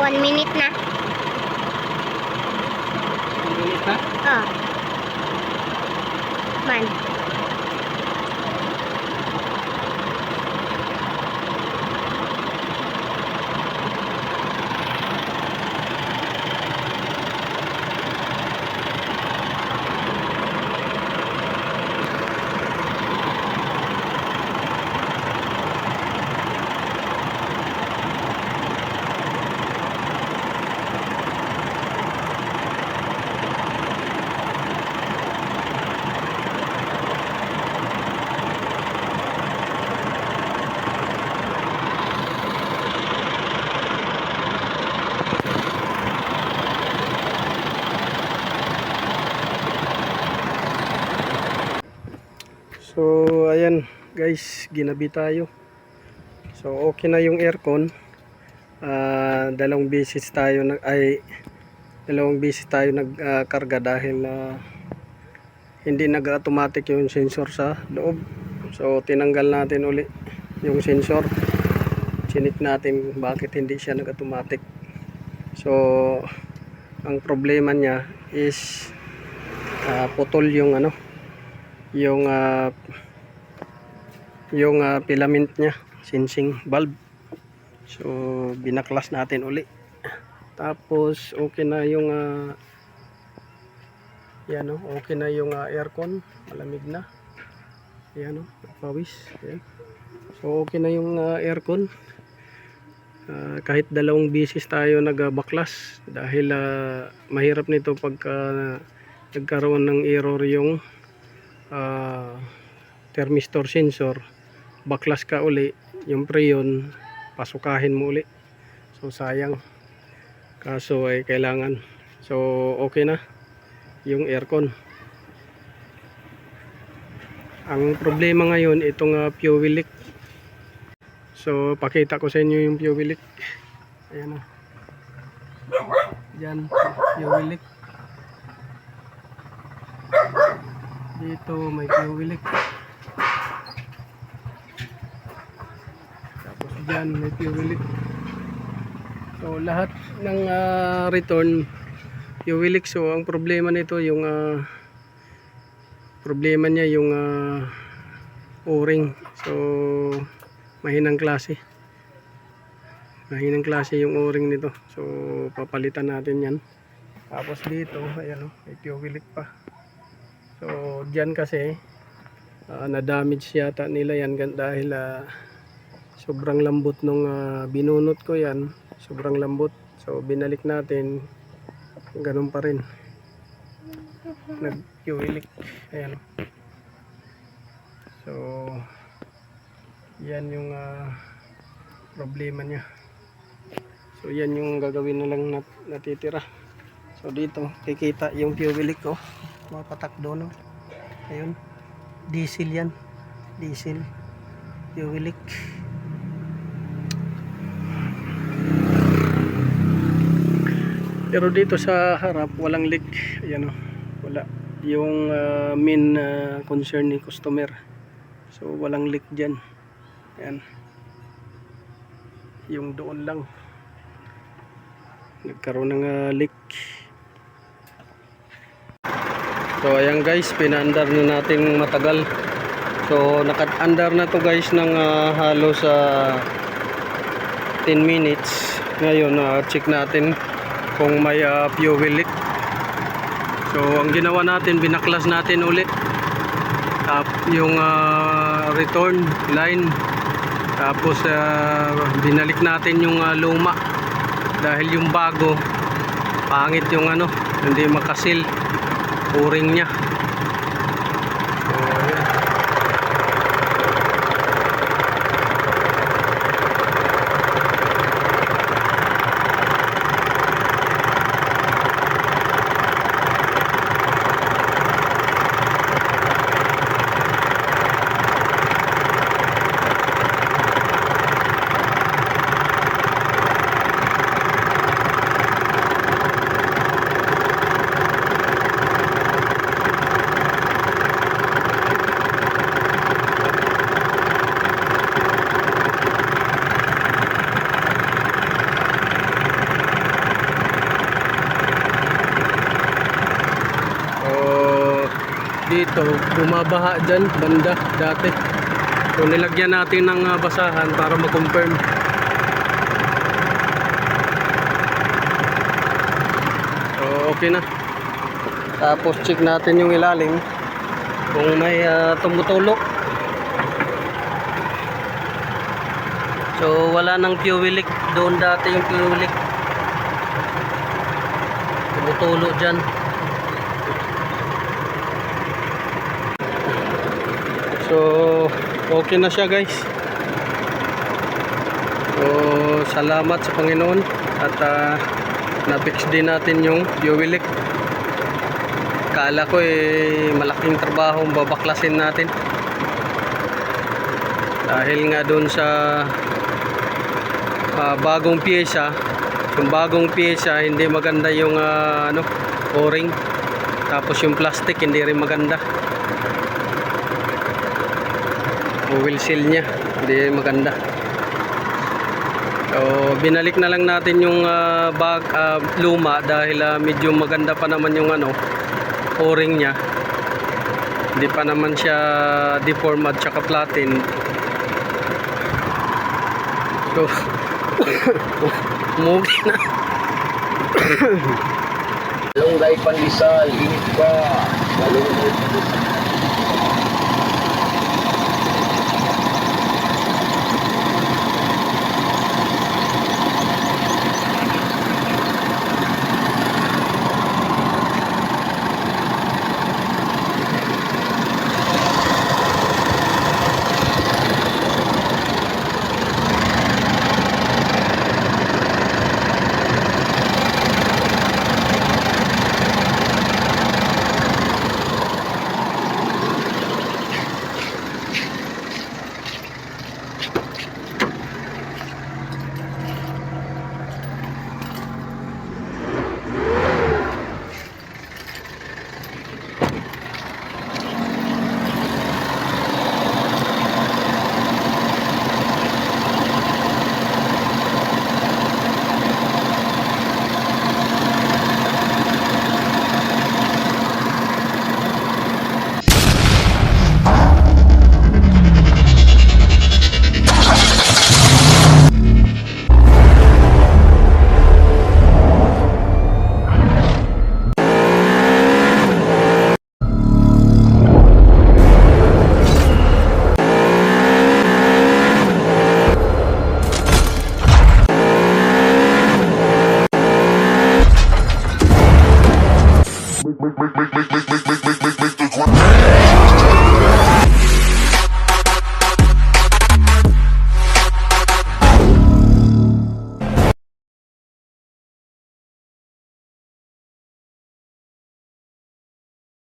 1 minute na. 1 minute na? Oh. Man. So ayan guys, ginabi tayo. So okay na yung aircon. Dalawang beses tayo nagkarga dahil hindi nag-automatic yung sensor sa loob. So tinanggal natin uli yung sensor. Chinik natin bakit hindi siya nag-automatic. So ang problema niya is putol yung filament niya, sensing valve. So binaklas natin uli. Tapos okay na yung okay na yung aircon, malamig na. Ayan pawis. Ayan. So okay na yung aircon. Kahit dalawang beses tayo nagbaklas dahil mahirap nito pagka nagkaroon ng error yung thermistor sensor, baklas ka uli yung preyon, pasukahin mo uli. So sayang, kaso ay kailangan. So okay na yung aircon. Ang problema ngayon itong fuel leak. So pakita ko sa inyo yung fuel leak. Ayan yan, fuel leak. Dito may fuel leak. Tapos dyan may fuel leak. So lahat ng return fuel leak. So ang problema nito yung problema niya yung o-ring. So mahinang klase yung o-ring nito. So papalitan natin yan. Tapos dito ayan may fuel leak pa. So dyan kasi na-damage yata nila yan dahil sobrang lambot nung binunot ko yan. Sobrang lambot. So binalik natin, ganun pa rin, nag-fuel leak. Ayan. So yan yung problema nya. So yan yung gagawin na lang natitira. So dito kikita yung fuel leak ko, mapatakdo no. Ayun, diesel yan, diesel fuel leak. Pero dito sa harap walang leak. Ayan wala. Yung main concern ni customer. So walang leak dyan. Ayan. Yung doon lang nagkaroon ng leak. So ayan guys, pinaandar na natin matagal. So naka-andar na to guys ng halos 10 minutes. Ngayon check natin kung may fuel leak. So ang ginawa natin, binaklas natin ulit yung return line. Tapos binalik natin yung luma dahil yung bago pangit yung hindi makasil o-ring nya. So ayan. dito, bumabaha dyan, banda, dati. So nilagyan natin ng basahan para ma-confirm. So okay na. Tapos check natin yung ilalim kung may tumutulo. So wala nang fuel leak. Doon dati yung fuel leak. Tumutulo dyan. So okay na siya guys. So salamat sa Panginoon. At na-fix din natin yung fuel leak. Kala ko malaking trabaho babaklasin natin. Dahil nga doon sa bagong pyesa, yung bagong pyesa hindi maganda yung o-ring, tapos yung plastic hindi rin maganda, oil seal nya hindi maganda. So binalik na lang natin yung luma dahil medyo maganda pa naman yung o-ring nya, hindi pa naman siya deform at saka platin. So movie na. Malunggay pandesal, init pa. Malunggay pandesal.